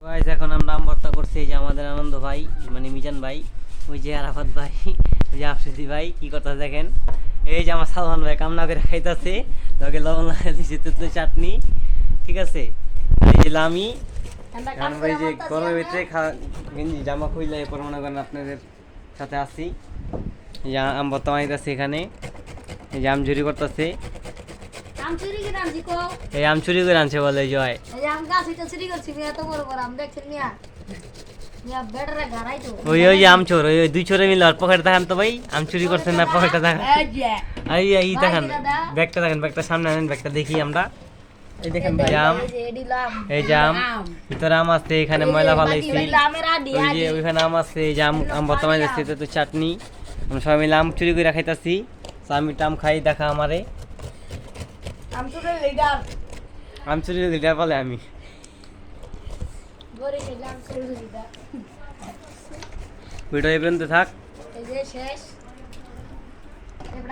Guys এখন আমরা আম ভর্তা করছি। এই যে আমাদের আনন্দ ভাই মানে মিজান ভাই, ওই যে আরাফাত ভাই, ওই যে আফসিদি ভাই কি কথা দেখেন। এই যে আমার সালমান ভাই কামনা করে খাইতেছে, তোকে লবণ লাগাই দিচ্ছে তেঁতুল চাটনি, ঠিক আছে। এই যে লামি এখন ভাই যে গরমের ভিতরে গেঞ্জি জামা খুইলে এরপর মনে করেন আপনাদের সাথে আসি। এই যে আম ভর্তা বানাইতেছে এখানে, এই যে আম চুরি করতেছে, এই আম চুরি করে আনছে বলে জয়। ওই ওই যে আম চোর, ওই ওই দুই চোরে মিলে আর পকেটে দেখান তো ভাই, আম চুরি করছেন না পকেটে দেখান। এই দেখান ব্যাগটা, দেখেন ব্যাগটা সামনে আনেন, ব্যাগটা দেখি আমরা। এই দেখেন ভাই আম, এই যে আম ভিতরে আম আছে, এখানে ময়লা ফালাইছি, ওই যে ওইখানে আম আছে, এই যে আম বর্তমানে যাচ্ছে তো চাটনি। আমরা সবাই মিলে আম চুরি করে খাইতাছি। আমি আম খাই, দেখা আমারে আম চুরি লিডার বলে আমি। ভিডিও এই পর্যন্ত থাক।